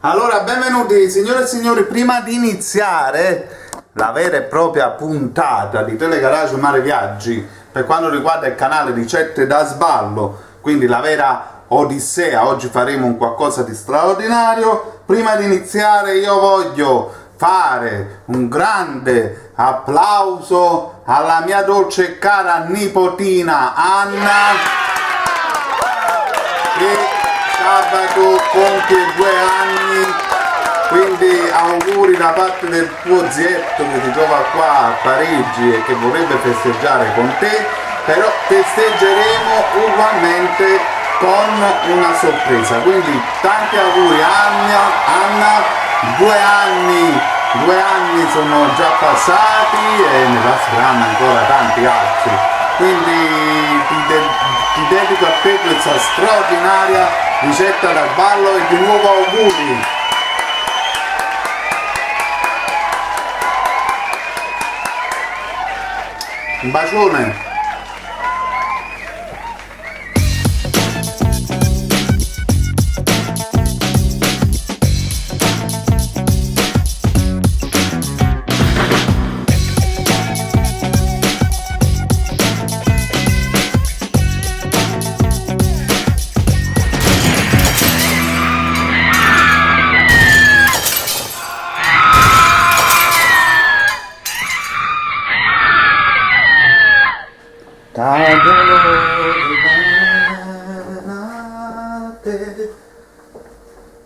Allora, benvenuti signore e signori. Prima di iniziare la vera e propria puntata di Telegarage Mare Viaggi per quanto riguarda il canale Ricette da Sballo, quindi la vera odissea, oggi faremo un qualcosa di straordinario. Prima di iniziare io voglio fare un grande applauso alla mia dolce e cara nipotina Anna, che sabato compie 2 anni, quindi auguri da parte del tuo zietto che si trova qua a Parigi e che vorrebbe festeggiare con te, però festeggeremo ugualmente con una sorpresa, quindi tanti auguri Anna, 2 anni sono già passati e ne passeranno ancora tanti altri, quindi ti dedico a te questa straordinaria ricetta da ballo e di nuovo auguri! Un bacione!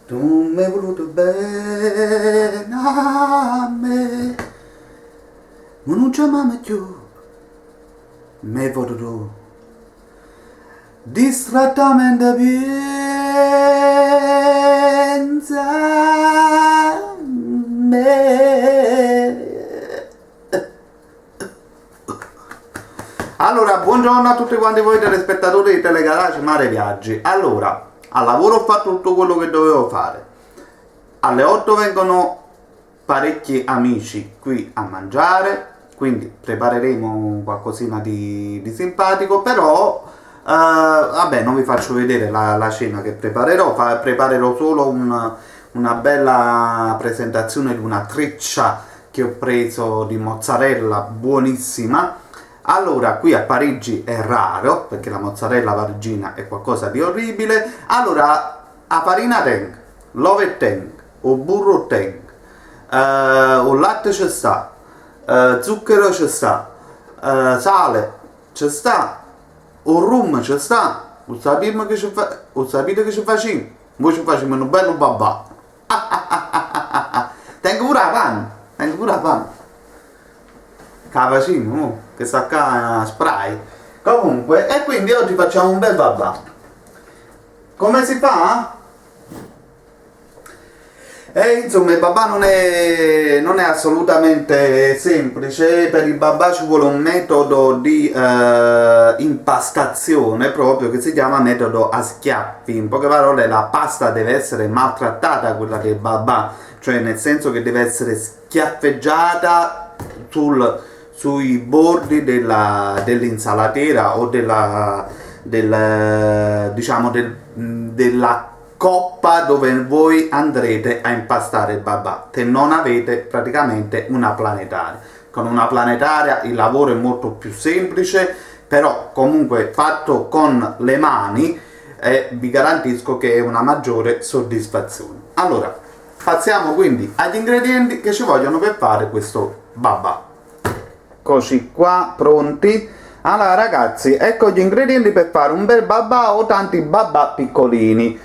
Tu mi hai voluto bene a me, ma non c'è mai più, mi hai voluto distrattamente pensa a me. Allora, buongiorno a tutti quanti voi telespettatori di Telegarage Mare Viaggi. Allora, al lavoro ho fatto tutto quello che dovevo fare. Alle 8 vengono parecchi amici qui a mangiare, quindi prepareremo qualcosina di simpatico, però vabbè, non vi faccio vedere la cena che preparerò, preparerò solo una bella presentazione di una treccia che ho preso di mozzarella buonissima. Allora, qui a Parigi è raro, perché la mozzarella parigina è qualcosa di orribile. Allora, a farina teng, l'ove teng, o burro teng, o latte c'è sta, zucchero c'è sta, sale c'è sta, o rum c'è sta, o sapete che ci facciamo? Voi ci facciamo un bello babà. Tengo pure la panna, Cavacino, che sta qua spray. Comunque, e quindi oggi facciamo un bel babà. Come si fa? E insomma, il babà non è assolutamente semplice. Per il babà ci vuole un metodo di impastazione proprio, che si chiama metodo a schiaffi. In poche parole, la pasta deve essere maltrattata, quella che è il babà, cioè nel senso che deve essere schiaffeggiata sui bordi dell'insalatera o della coppa dove voi andrete a impastare il babà, che non avete praticamente una planetaria. Con una planetaria il lavoro è molto più semplice, però comunque fatto con le mani vi garantisco che è una maggiore soddisfazione. Allora, passiamo quindi agli ingredienti che ci vogliono per fare questo babà. Eccoci qua pronti. Allora ragazzi, ecco gli ingredienti per fare un bel babà o tanti babà piccolini.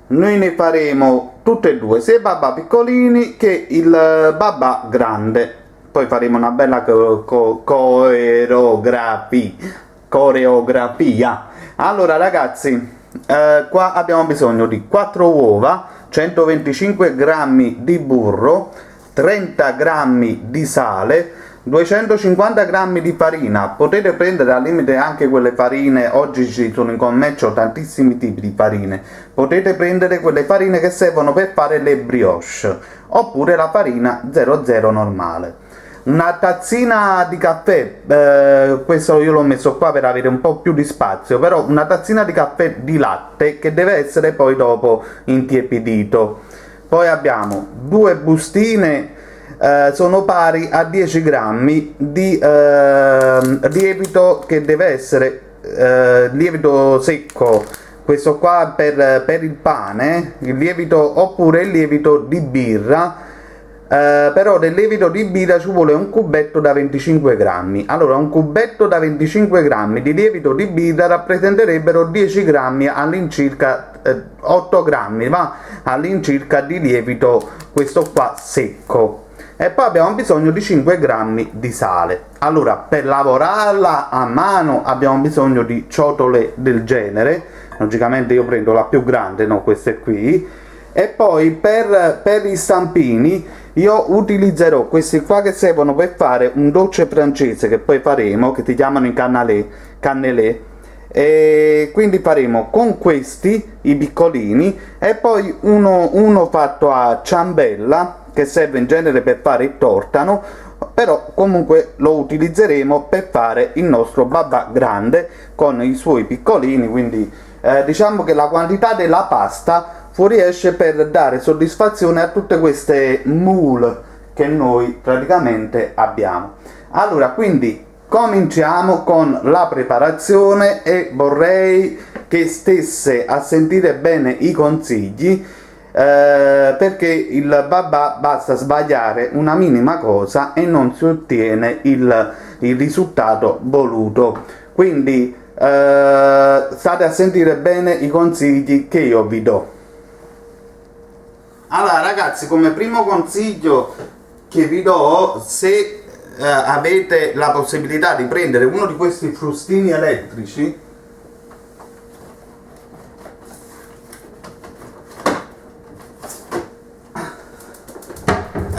Noi ne faremo tutte e due, sia i babà piccolini che il babà grande. Poi faremo una bella coreografia. Allora ragazzi, qua abbiamo bisogno di 4 uova, 125 grammi di burro, 30 grammi di sale, 250 grammi di farina. Potete prendere al limite anche quelle farine, oggi ci sono in commercio tantissimi tipi di farine, potete prendere quelle farine che servono per fare le brioche, oppure la farina 00 normale. Una tazzina di caffè, questo io l'ho messo qua per avere un po' più di spazio, però una tazzina di caffè di latte che deve essere poi dopo intiepidito. poi abbiamo 2 bustine, sono pari a 10 grammi di lievito, che deve essere lievito secco, questo qua per il pane, il lievito, oppure il lievito di birra. Però del lievito di birra ci vuole un cubetto da 25 grammi. Allora, un cubetto da 25 grammi di lievito di birra rappresenterebbero 10 grammi all'incirca, 8 grammi va all'incirca di lievito, questo qua secco. E poi abbiamo bisogno di 5 grammi di sale. Allora, per lavorarla a mano abbiamo bisogno di ciotole del genere. Logicamente io prendo la più grande, no, queste qui. E poi per gli stampini io utilizzerò questi qua, che servono per fare un dolce francese che poi faremo, che si chiamano i cannelé, e quindi faremo con questi, i piccolini, e poi uno fatto a ciambella, che serve in genere per fare il tortano, però comunque lo utilizzeremo per fare il nostro babà grande con i suoi piccolini. Quindi diciamo che la quantità della pasta fuoriesce per dare soddisfazione a tutte queste moule che noi praticamente abbiamo. Allora, quindi cominciamo con la preparazione, e vorrei che stesse a sentire bene i consigli, perché il babà basta sbagliare una minima cosa e non si ottiene il risultato voluto. Quindi state a sentire bene i consigli che io vi do. Allora ragazzi, come primo consiglio che vi do, se avete la possibilità di prendere uno di questi frustini elettrici,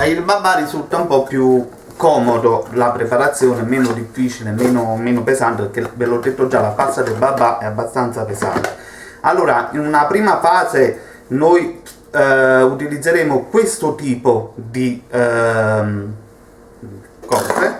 il babà risulta un po' più comodo, la preparazione meno difficile, meno pesante, perché ve l'ho detto già, la pasta del babà è abbastanza pesante. Allora, in una prima fase noi utilizzeremo questo tipo di cose,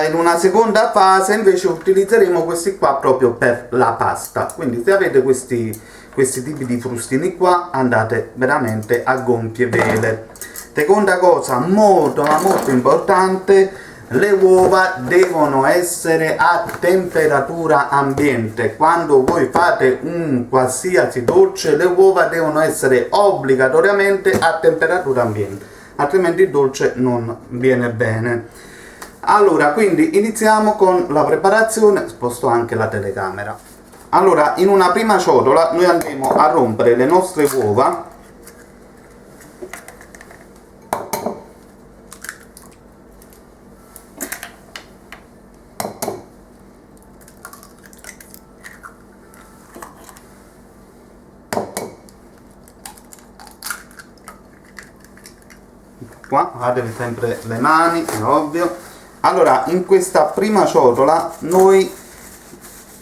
in una seconda fase invece utilizzeremo questi qua proprio per la pasta. Quindi se avete questi tipi di frustini qua, andate veramente a gonfie vele. Seconda cosa molto ma molto importante, le uova devono essere a temperatura ambiente. Quando voi fate un qualsiasi dolce, le uova devono essere obbligatoriamente a temperatura ambiente, altrimenti il dolce non viene bene. Allora, quindi iniziamo con la preparazione. Sposto anche la telecamera. Allora, in una prima ciotola noi andremo a rompere le nostre uova. Qua lavatevi sempre le mani, è ovvio. Allora, in questa prima ciotola noi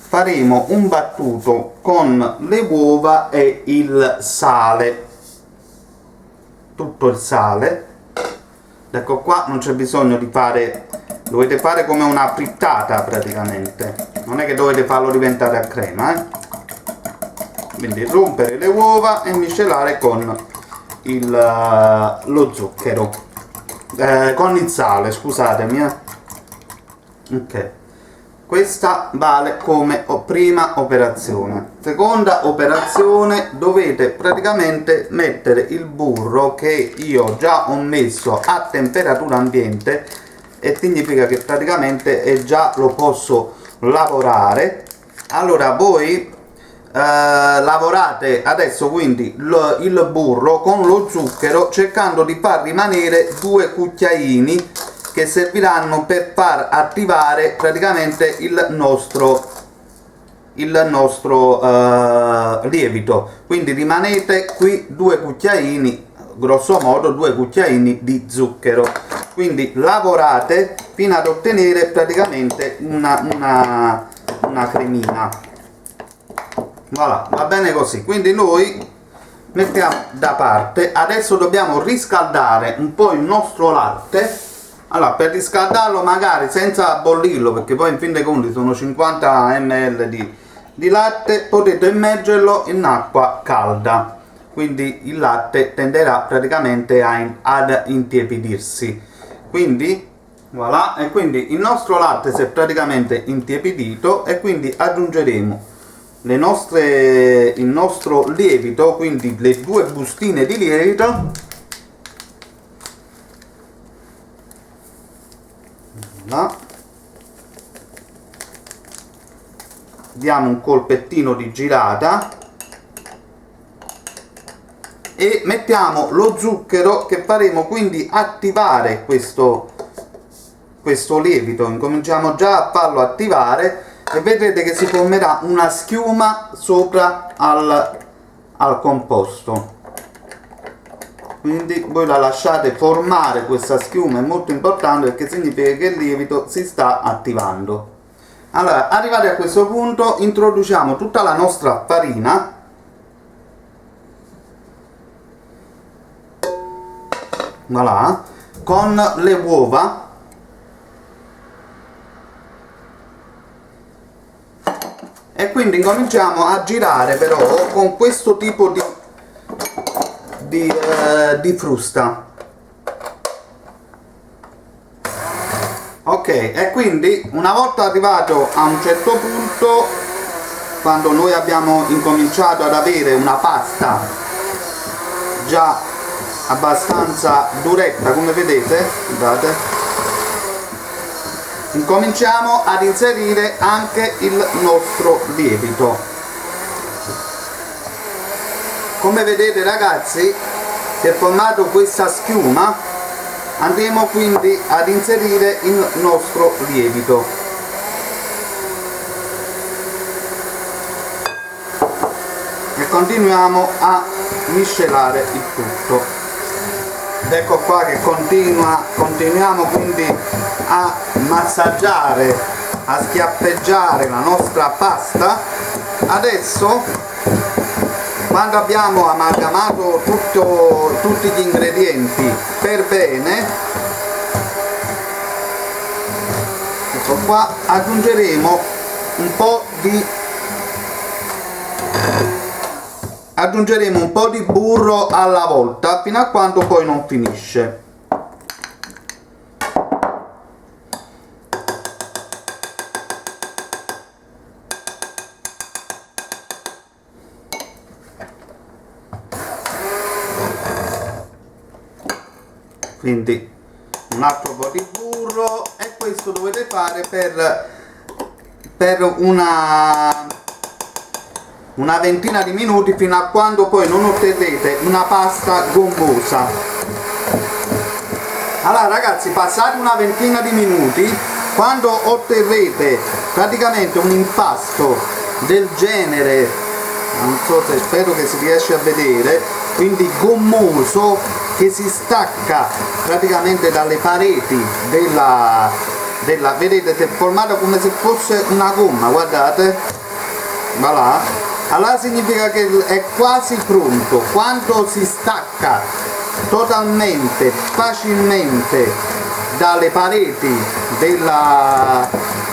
faremo un battuto con le uova e il sale, tutto il sale. Ecco qua, non c'è bisogno di fare, dovete fare come una frittata praticamente, non è che dovete farlo diventare a crema, quindi rompere le uova e miscelare con lo zucchero, con il sale, scusatemi, ok. Questa vale come prima operazione. Seconda operazione, dovete praticamente mettere il burro, che io già ho messo a temperatura ambiente, e significa che praticamente già lo posso lavorare. Allora voi lavorate adesso quindi il burro con lo zucchero, cercando di far rimanere 2 cucchiaini che serviranno per far attivare praticamente il nostro lievito. Quindi rimanete qui 2 cucchiaini, grosso modo 2 cucchiaini di zucchero. Quindi lavorate fino ad ottenere praticamente una cremina. Voilà, va bene così. Quindi noi mettiamo da parte. Adesso dobbiamo riscaldare un po' il nostro latte. Allora, per riscaldarlo magari senza bollirlo, perché poi in fin dei conti sono 50 ml di latte, potete immergerlo in acqua calda. quindi il latte tenderà praticamente ad intiepidirsi. Quindi voilà, e quindi il nostro latte si è praticamente intiepidito e quindi aggiungeremo il nostro lievito, quindi le 2 bustine di lievito. Voilà. Diamo un colpettino di girata e mettiamo lo zucchero che faremo quindi attivare questo lievito. Incominciamo già a farlo attivare e vedrete che si formerà una schiuma sopra al composto. Quindi voi la lasciate formare, questa schiuma è molto importante perché significa che il lievito si sta attivando. Allora, arrivati a questo punto, introduciamo tutta la nostra farina. Voilà, con le uova. E quindi incominciamo a girare però con questo tipo di frusta. Ok, e quindi una volta arrivato a un certo punto, quando noi abbiamo incominciato ad avere una pasta già abbastanza duretta, come vedete, guardate, incominciamo ad inserire anche il nostro lievito. Come vedete ragazzi, si è formato questa schiuma, andremo quindi ad inserire il nostro lievito. E continuiamo a miscelare il tutto. Ed ecco qua che continuiamo quindi a massaggiare, a schiaffeggiare la nostra pasta. Adesso, quando abbiamo amalgamato tutti gli ingredienti per bene, ecco qua, aggiungeremo un po' di burro alla volta fino a quando poi non finisce. Quindi un altro po' di burro, e questo dovete fare per una ventina di minuti, fino a quando poi non otterrete una pasta gommosa. Allora ragazzi, passati una ventina di minuti, quando otterrete praticamente un impasto del genere, non so se, spero che si riesce a vedere, quindi gommoso, che si stacca praticamente dalle pareti vedete, si è formato come se fosse una gomma, guardate, voilà. Allora significa che è quasi pronto. Quando si stacca totalmente, facilmente dalle pareti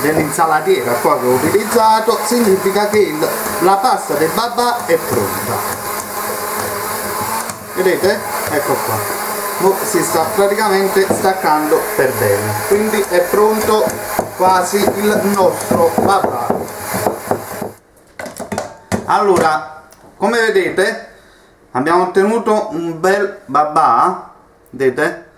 dell'insalatiera qua che ho utilizzato, significa che la pasta del babà è pronta. Vedete? Ecco qua. Si sta praticamente staccando per bene. Quindi è pronto quasi il nostro babà. Allora, come vedete, abbiamo ottenuto un bel babà, vedete?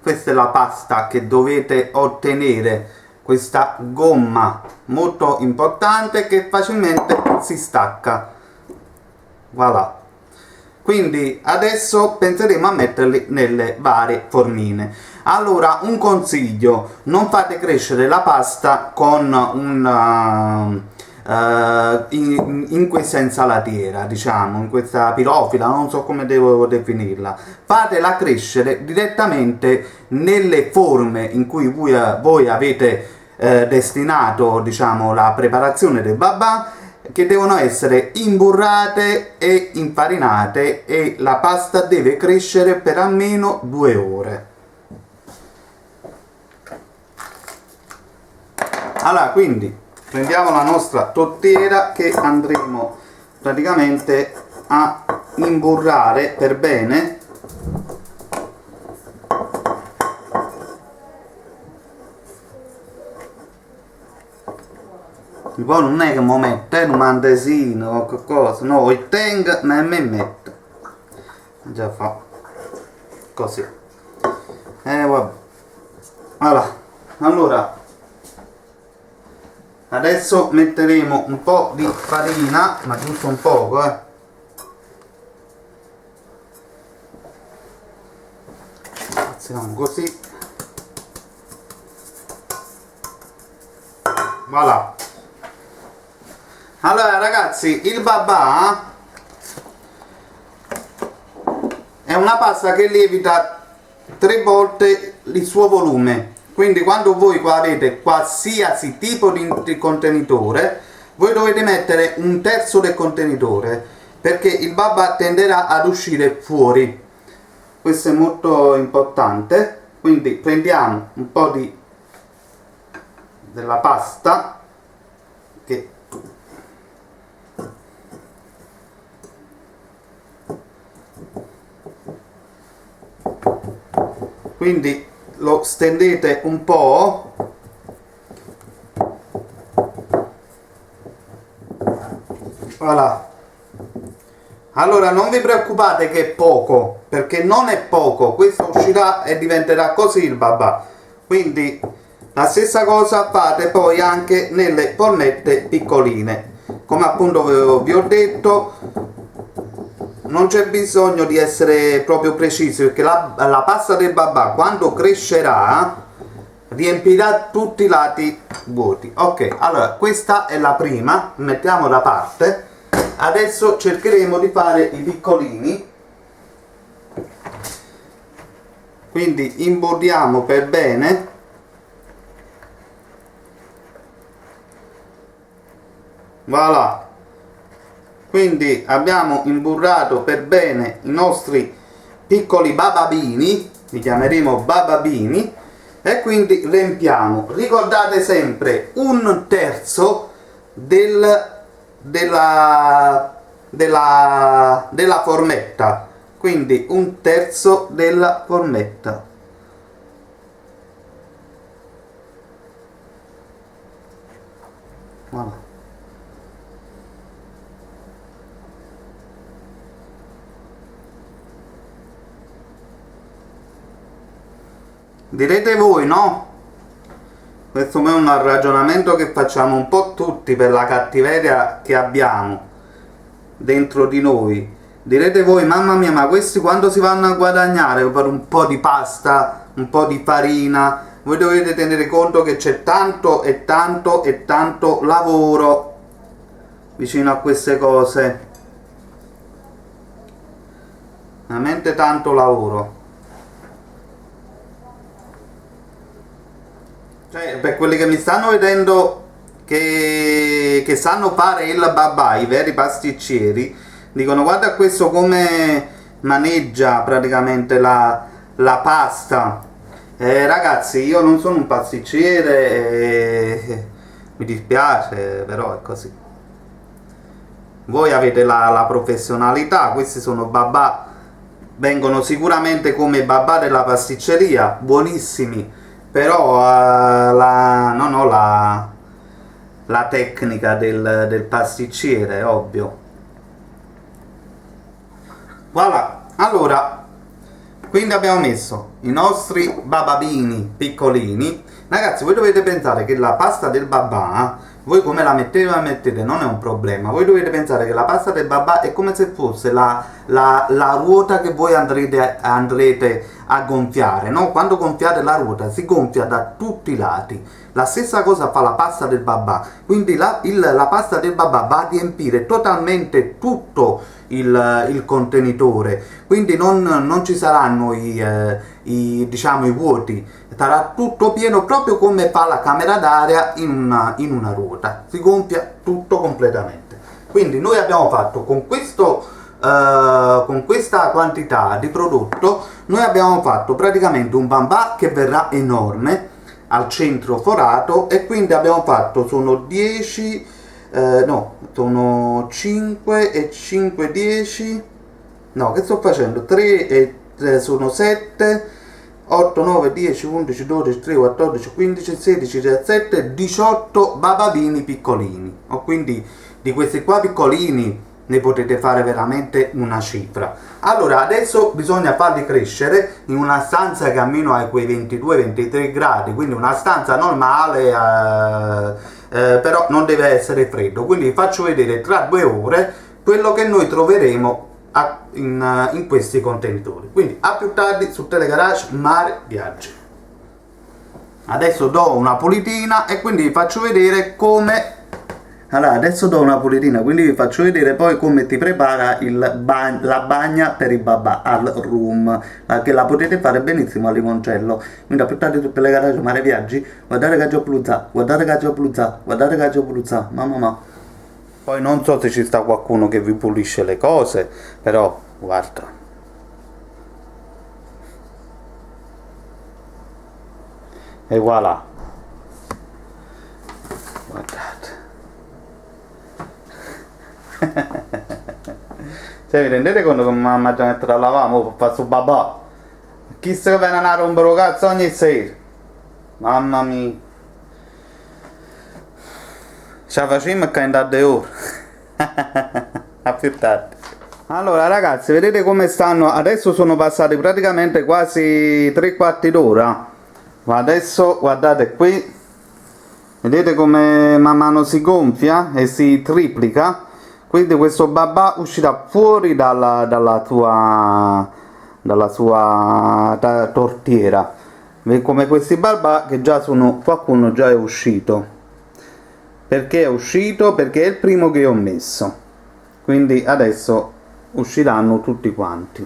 Questa è la pasta che dovete ottenere, questa gomma molto importante che facilmente si stacca. Voilà. Quindi adesso penseremo a metterli nelle varie formine. Allora, un consiglio: non fate crescere la pasta con in questa insalatiera, diciamo, in questa pirofila, non so come devo definirla. Fatela crescere direttamente nelle forme in cui voi avete destinato, diciamo, la preparazione del babà, che devono essere imburrate e infarinate, e la pasta deve crescere per almeno 2 ore. Allora, quindi prendiamo la nostra tortiera che andremo praticamente a imburrare per bene. Poi non è che mi mette un mandesino o qualcosa, no, il tengo ma me mette. Già fa così. Vabbè. Allora adesso metteremo un po' di farina, ma giusto un poco, Facciamo così. Voilà. Allora ragazzi, il babà è una pasta che lievita 3 volte il suo volume, quindi quando voi qua avete qualsiasi tipo di contenitore, voi dovete mettere 1/3 del contenitore, perché il babà tenderà ad uscire fuori. Questo è molto importante. Quindi prendiamo un po' della pasta che quindi lo stendete un po'. Voilà. Allora non vi preoccupate che è poco, perché non è poco, questo uscirà e diventerà così il babà. Quindi la stessa cosa fate poi anche nelle polmette piccoline. Come appunto vi ho detto, non c'è bisogno di essere proprio precisi, perché la pasta del babà quando crescerà riempirà tutti i lati vuoti. Ok, allora questa è la prima, mettiamo da parte. Adesso cercheremo di fare i piccolini, quindi imbordiamo per bene. Voilà, quindi abbiamo imburrato per bene i nostri piccoli bababini, li chiameremo bababini, e quindi riempiamo. Ricordate sempre 1/3 della formetta, quindi 1/3 della formetta. Voilà. Direte voi, no? Questo è un ragionamento che facciamo un po' tutti per la cattiveria che abbiamo dentro di noi. Direte voi, mamma mia, ma questi quando si vanno a guadagnare per un po' di pasta, un po' di farina? Voi dovete tenere conto che c'è tanto e tanto e tanto lavoro vicino a queste cose. Veramente tanto lavoro. Cioè, per quelli che mi stanno vedendo che sanno fare il babà, i veri pasticceri, dicono guarda questo come maneggia praticamente la pasta. Ragazzi, io non sono un pasticcere, mi dispiace, però è così. Voi avete la professionalità, questi sono babà, vengono sicuramente come babà della pasticceria, buonissimi, però non ho la tecnica del pasticcere, ovvio. Voilà, allora, quindi abbiamo messo i nostri bababini piccolini. Ragazzi, voi dovete pensare che la pasta del babà, voi come la mettete non è un problema. Voi dovete pensare che la pasta del babà è come se fosse la ruota che voi andrete a gonfiare, no? Quando gonfiate la ruota si gonfia da tutti i lati. La stessa cosa fa la pasta del babà, quindi la pasta del babà va a riempire totalmente tutto il contenitore, quindi non ci saranno diciamo i vuoti, sarà tutto pieno, proprio come fa la camera d'aria in una ruota, si gonfia tutto completamente. Quindi noi abbiamo fatto con questa quantità di prodotto, noi abbiamo fatto praticamente un babà che verrà enorme, al centro forato, e quindi abbiamo fatto, sono 10 no, sono 5 e 5, 10, no, che sto facendo? 3 e sono 7, 8, 9, 10, 11, 12, 13, 14, 15, 16, 17, 18 bababini piccolini. O quindi di questi qua piccolini ne potete fare veramente una cifra. Allora adesso bisogna farli crescere in una stanza che almeno ha quei 22-23 gradi, quindi una stanza normale, però non deve essere freddo. Quindi vi faccio vedere tra 2 ore quello che noi troveremo in questi contenitori. Quindi a più tardi su Telegarage Mare Viaggi. Adesso do una pulitina e quindi vi faccio vedere come. Allora, adesso do una pulitina, quindi vi faccio vedere poi come ti prepara la bagna per il babà al room, che la potete fare benissimo al limoncello. Quindi a più tardi su Telegarage Mare Viaggi. Guardate che c'ho pluzza, guardate che c'ho pluzza, guardate che c'ho pluzza, mamma. Poi non so se ci sta qualcuno che vi pulisce le cose, però guarda. E voilà. Guardate. Cioè, vi rendete conto che mamma già mettere a lavare per fare su babà? Chi se viene a rompere cazzo ogni sera? Mamma mia. Ce la facciamo che andare de ore. A più tardi. Allora ragazzi, vedete come stanno? Adesso sono passati praticamente quasi 3/4 d'ora. Ma adesso guardate qui. Vedete come man mano si gonfia e si triplica. Quindi questo babà uscirà fuori dalla sua tortiera. Come questi babà che già sono, qualcuno già è uscito. Perché è uscito? Perché è il primo che ho messo. Quindi adesso usciranno tutti quanti.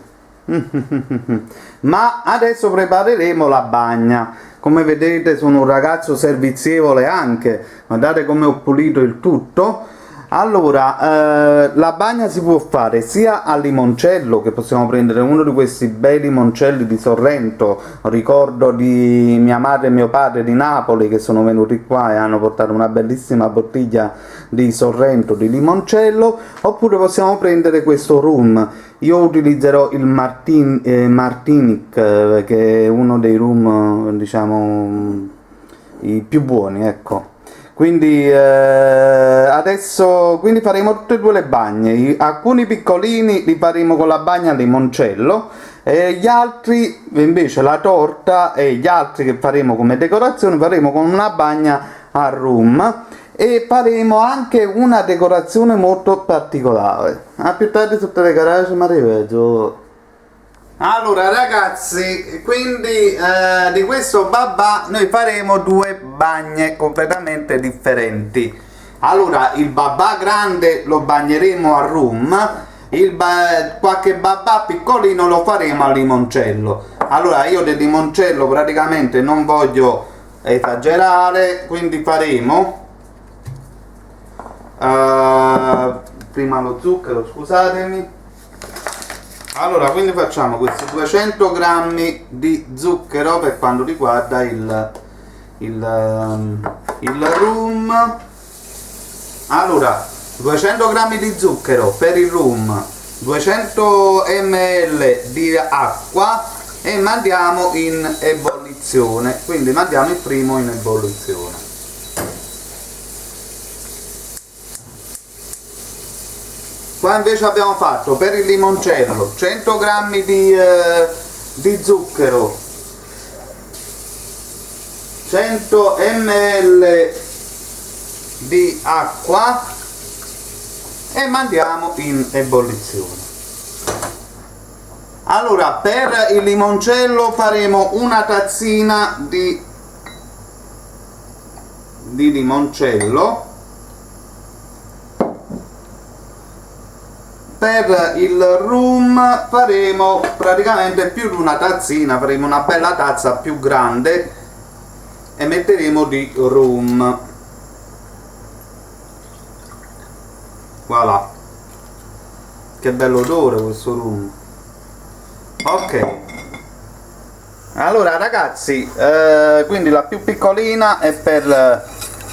Ma adesso prepareremo la bagna. Come vedete sono un ragazzo servizievole anche. Guardate come ho pulito il tutto. Allora, la bagna si può fare sia a limoncello, che possiamo prendere uno di questi bei limoncelli di Sorrento, ricordo di mia madre e mio padre di Napoli che sono venuti qua e hanno portato una bellissima bottiglia di Sorrento di limoncello, oppure possiamo prendere questo rum. Io utilizzerò il Martinic, che è uno dei rum, diciamo, i più buoni, ecco. Quindi adesso faremo tutte e due le bagne. Alcuni piccolini li faremo con la bagna a limoncello e gli altri invece, la torta e gli altri che faremo come decorazione, faremo con una bagna a rum e faremo anche una decorazione molto particolare. A più tardi su Telegarage Mare Viaggi. Allora ragazzi, quindi di questo babà noi faremo 2 bagne completamente differenti. Allora il babà grande lo bagneremo a rum, qualche babà piccolino lo faremo a limoncello. Allora io del limoncello praticamente non voglio esagerare, quindi faremo prima lo zucchero, scusatemi. Allora, quindi facciamo questi 200 grammi di zucchero per quanto riguarda il rum. Allora, 200 grammi di zucchero per il rum, 200 ml di acqua e mandiamo in ebollizione. Quindi mandiamo il primo in ebollizione. Qua invece abbiamo fatto per il limoncello 100 grammi di zucchero, 100 ml di acqua e mandiamo in ebollizione. Allora per il limoncello faremo una tazzina di limoncello. Per il rum faremo praticamente più di una tazzina, faremo una bella tazza più grande e metteremo di rum. Voilà, che bello odore questo rum. Ok, allora ragazzi, quindi la più piccolina è per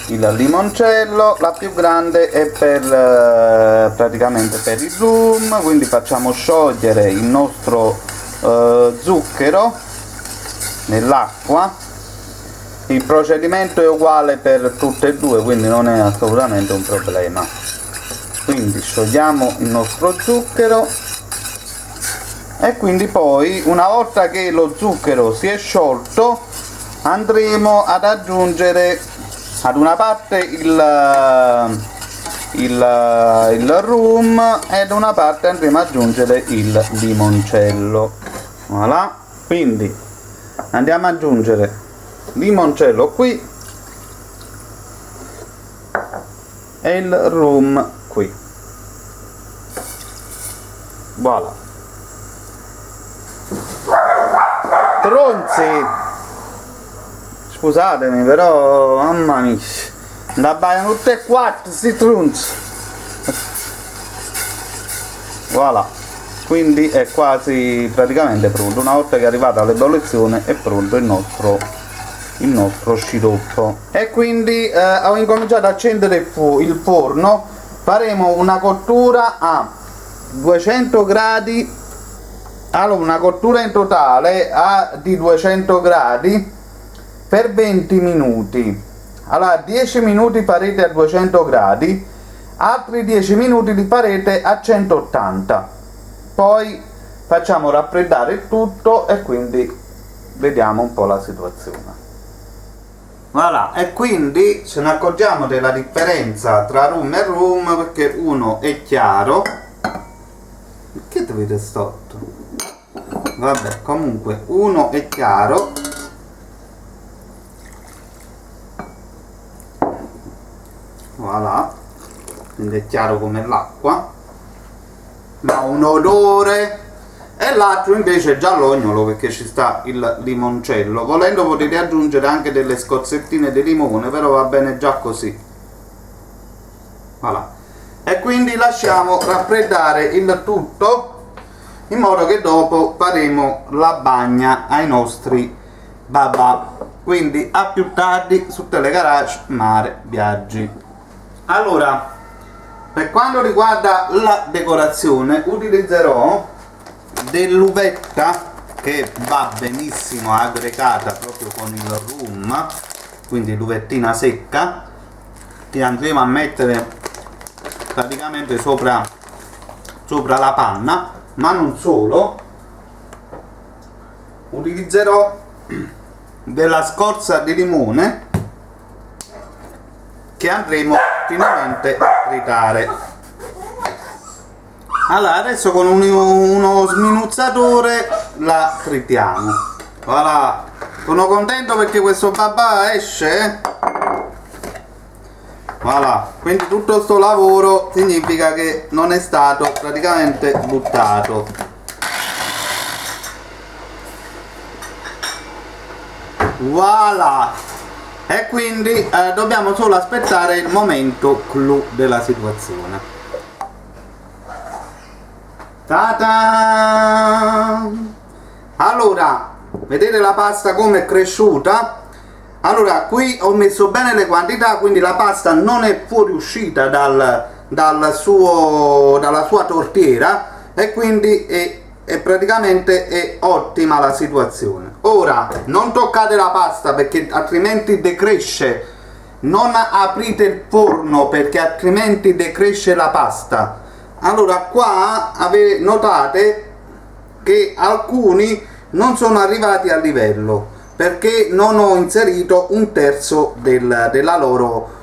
il limoncello, la più grande è per praticamente per il rum, quindi facciamo sciogliere il nostro zucchero nell'acqua. Il procedimento è uguale per tutte e due, quindi non è assolutamente un problema. Quindi sciogliamo il nostro zucchero e quindi poi, una volta che lo zucchero si è sciolto, andremo ad aggiungere ad una parte il rum e ad una parte andremo ad aggiungere il limoncello. Voilà, quindi andiamo ad aggiungere limoncello qui e il rum qui. Voilà. Tronzi, scusatemi, però mamma mia, da baiano tutte e quattro sti tronzi. Voilà, quindi è quasi praticamente pronto. Una volta che è arrivata all'ebollizione è pronto il nostro sciroppo. E quindi ho incominciato ad accendere il forno. Faremo una cottura a 200 gradi. Allora, una cottura in totale di 200 gradi per 20 minuti. Allora, 10 minuti farete a 200 gradi, altri 10 minuti li farete a 180. Poi facciamo raffreddare il tutto e quindi vediamo un po' la situazione. Voilà, e quindi ce ne accorgiamo della differenza tra rum e rum, perché uno è chiaro. Che dovete storto? Vabbè, comunque uno è chiaro, voilà, quindi è chiaro come l'acqua, ma ha un odore, e l'altro invece è giallognolo perché ci sta il limoncello. Volendo potete aggiungere anche delle scozzettine di limone, però va bene già così. Voilà, e quindi lasciamo raffreddare il tutto in modo che dopo faremo la bagna ai nostri babà. Quindi a più tardi su Telegarage Mare Viaggi. Allora, per quanto riguarda la decorazione utilizzerò dell'uvetta che va benissimo aggregata proprio con il rum, quindi l'uvettina secca che andremo a mettere praticamente sopra la panna. Ma non solo, utilizzerò della scorza di limone che andremo finalmente a tritare. Allora, adesso con uno sminuzzatore la tritiamo. Voilà, sono contento perché questo babà esce. Voilà, quindi tutto sto lavoro significa che non è stato praticamente buttato. Voilà, e quindi dobbiamo solo aspettare il momento clou della situazione. Ta-da! Allora, vedete la pasta come è cresciuta? Allora, qui ho messo bene le quantità, quindi la pasta non è fuoriuscita dalla sua tortiera e quindi è praticamente ottima la situazione. Ora, non toccate la pasta perché altrimenti decresce. Non aprite il forno perché altrimenti decresce la pasta. Allora, qua notate che alcuni non sono arrivati a livello, perché non ho inserito un terzo della loro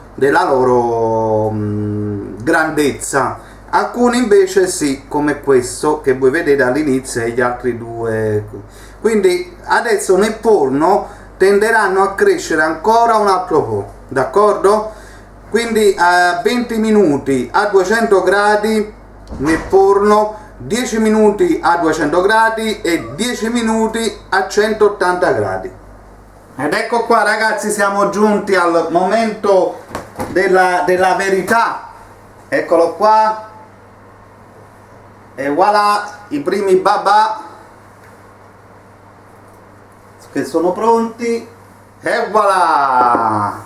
grandezza. Alcuni invece sì, come questo che voi vedete all'inizio e gli altri due. Quindi adesso nel forno tenderanno a crescere ancora un altro po', d'accordo? Quindi 20 minuti a 200 gradi nel forno, 10 minuti a 200 gradi e 10 minuti a 180 gradi. Ed ecco qua ragazzi, siamo giunti al momento della verità. Eccolo qua. E voilà, i primi babà che sono pronti. E voilà!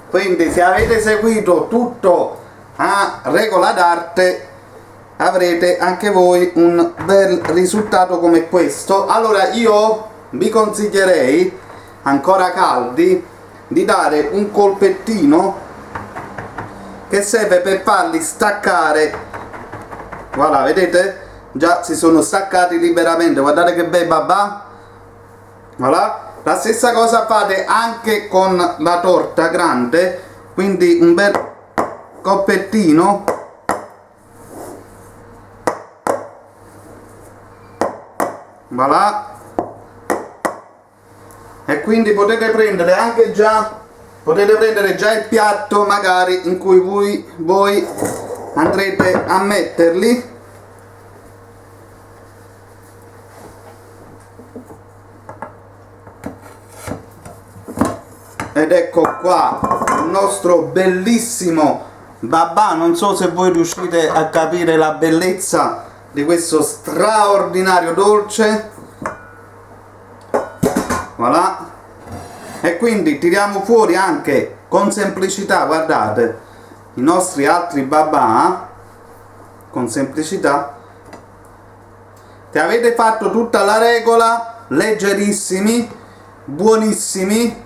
Quindi se avete seguito tutto a regola d'arte avrete anche voi un bel risultato come questo. Allora io vi consiglierei, ancora caldi, di dare un colpettino che serve per farli staccare. Voilà, vedete? Già si sono staccati liberamente, guardate che bei babà. Voilà. La stessa cosa fate anche con la torta grande, quindi un bel colpettino. Voilà. E quindi potete prendere anche già, il piatto magari in cui voi andrete a metterli. Ed ecco qua il nostro bellissimo babà. Non so se voi riuscite a capire la bellezza di questo straordinario dolce. Voilà. E quindi tiriamo fuori anche con semplicità, guardate, i nostri altri babà con semplicità. Se avete fatto tutta la regola, leggerissimi, buonissimi,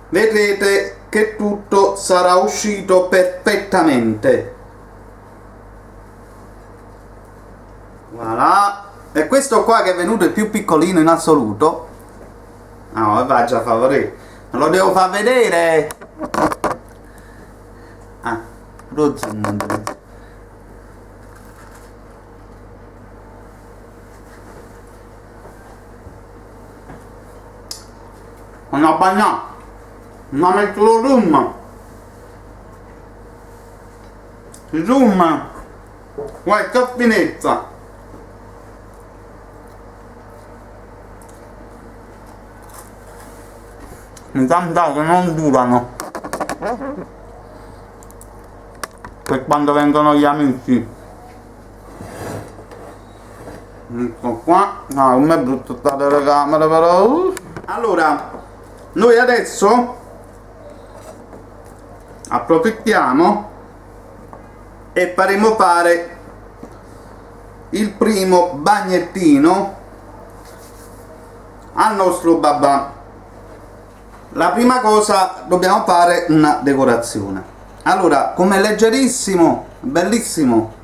vedrete che tutto sarà uscito perfettamente. Voilà. E questo qua che è venuto il più piccolino in assoluto, no, va già favorevole, lo devo far vedere. Ah, lo zoom. Una bagnata, ma metto lo zoom, guarda che finezza. Mi sa che non durano per quando vengono gli amici. Ecco qua. No, come è brutto sta telecamera però. Allora, noi adesso approfittiamo e faremo fare il primo bagnettino al nostro babà. La prima cosa, dobbiamo fare una decorazione. Allora, come leggerissimo, bellissimo.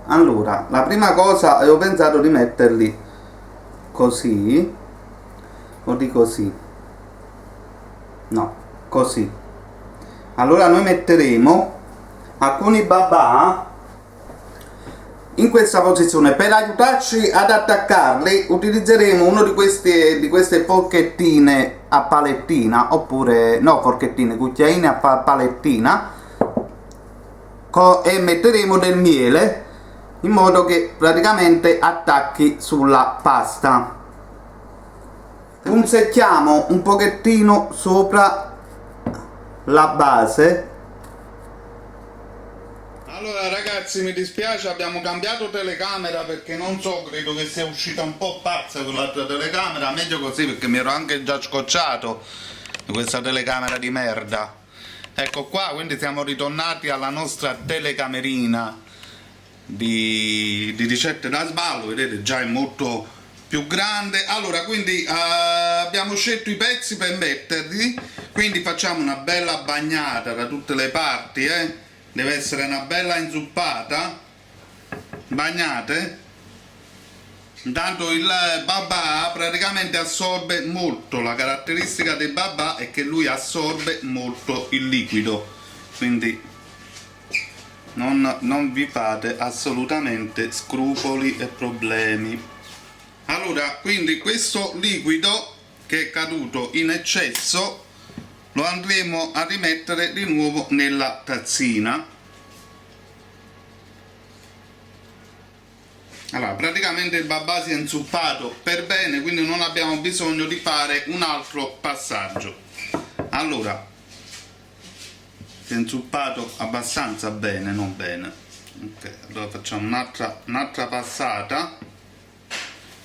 Allora, la prima cosa, avevo pensato di metterli così o di così. No, così. Allora noi metteremo alcuni babà in questa posizione. Per aiutarci ad attaccarli utilizzeremo uno di queste forchettine a palettina, oppure no, forchettine, cucchiaine a palettina, e metteremo del miele in modo che praticamente attacchi sulla pasta. Punzecchiamo un pochettino sopra la base. Allora ragazzi, mi dispiace, abbiamo cambiato telecamera perché non so, credo che sia uscita un po' pazza con l'altra telecamera. Meglio così, perché mi ero anche già scocciato di questa telecamera di merda. Ecco qua, quindi siamo ritornati alla nostra telecamerina di ricette da sballo. Vedete, già è molto più grande. Allora, quindi abbiamo scelto i pezzi per metterli, quindi facciamo una bella bagnata da tutte le parti, deve essere una bella inzuppata, bagnate. Intanto il babà praticamente assorbe molto, la caratteristica del babà è che lui assorbe molto il liquido, quindi non vi fate assolutamente scrupoli e problemi. Allora, quindi questo liquido che è caduto in eccesso lo andremo a rimettere di nuovo nella tazzina. Allora, praticamente il babà si è inzuppato per bene, quindi non abbiamo bisogno di fare un altro passaggio. Allora, si è inzuppato abbastanza bene, non bene. Ok, allora facciamo un'altra passata.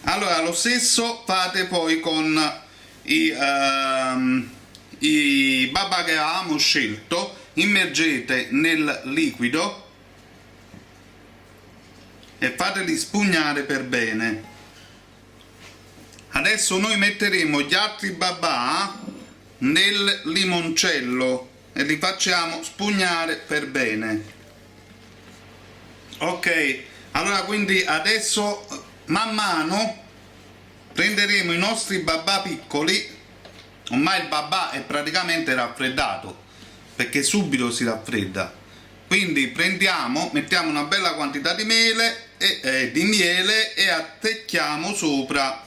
Allora, lo stesso fate poi con i i babà che avevamo scelto, immergete nel liquido e fateli spugnare per bene. Adesso noi metteremo gli altri babà nel limoncello e li facciamo spugnare per bene. Ok, allora quindi adesso man mano prenderemo i nostri babà piccoli. Ormai il babà è praticamente raffreddato perché subito si raffredda, quindi mettiamo una bella quantità di miele e attecchiamo sopra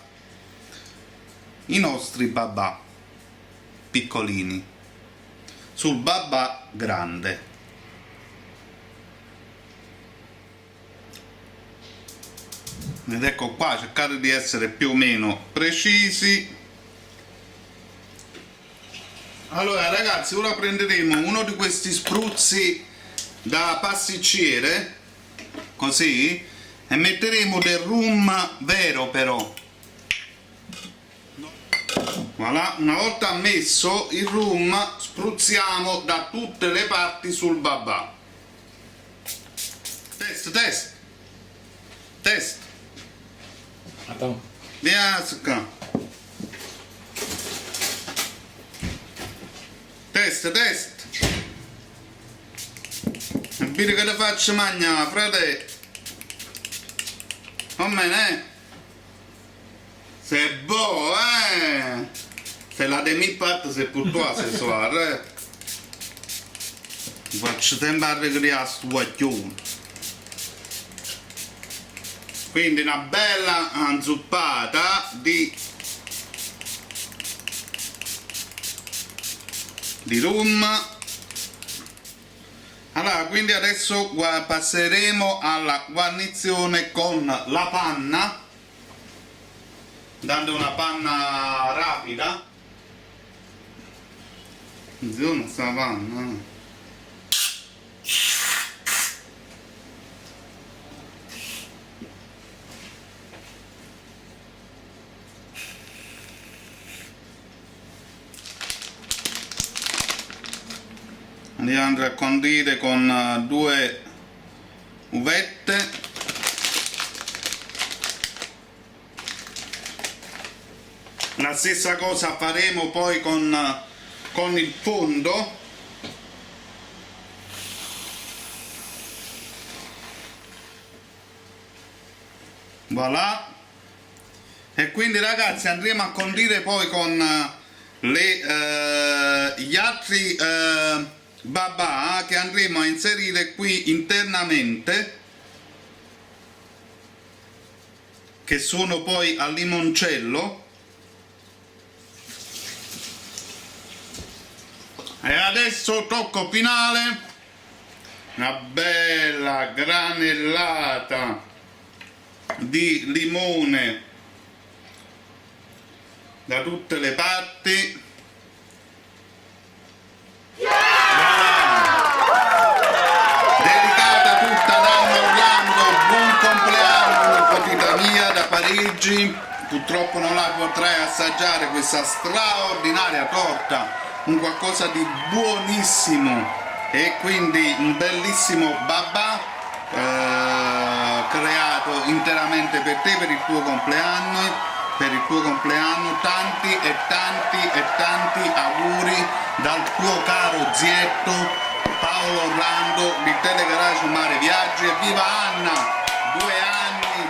i nostri babà piccolini sul babà grande. Ed ecco qua, cercate di essere più o meno precisi. Allora ragazzi, ora prenderemo uno di questi spruzzi da pasticcere, così, e metteremo del rum vero però. Voilà, una volta messo il rum spruzziamo da tutte le parti sul babà. Test. Attends. Vieni qua. Test. E vedi che ti faccio mangiare, frate. Come ne? C'est beau, C'est la demi-pâte, c'est pour toi ce soir, Faccio sembrare che a stuacchione. Quindi una bella inzuppata di rum. Allora, quindi adesso passeremo alla guarnizione con la panna, dando una panna rapida. Zio, sta panna. Andiamo a condire con 2 uvette, la stessa cosa faremo poi con il fondo. Voilà, e quindi ragazzi andremo a condire poi con gli altri babà che andremo a inserire qui internamente, che sono poi al limoncello. E adesso tocco finale, una bella granellata di limone da tutte le parti. Dedicata tutta ad Anna Orlando, buon compleanno nipotita mia da Parigi. Purtroppo non la potrai assaggiare questa straordinaria torta, un qualcosa di buonissimo, e quindi un bellissimo babà creato interamente per te, per il tuo compleanno. Tanti e tanti auguri dal tuo caro zietto Paolo Orlando di Telegarage Mare Viaggi. E viva Anna! 2 anni,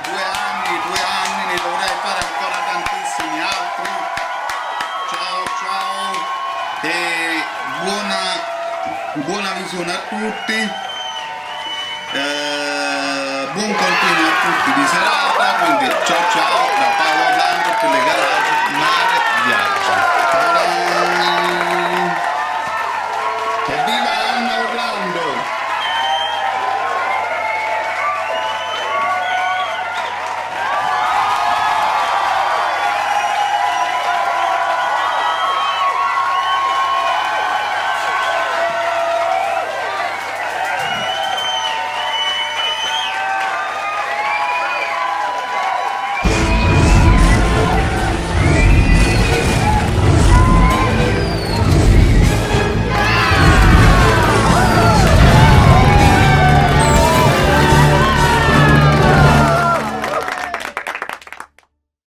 ne dovrei fare ancora tantissimi altri. Ciao e buona visione a tutti. Buon continuo a tutti di serata, quindi ciao da Paolo Orlando per le garage Mare Viaggi. Evviva!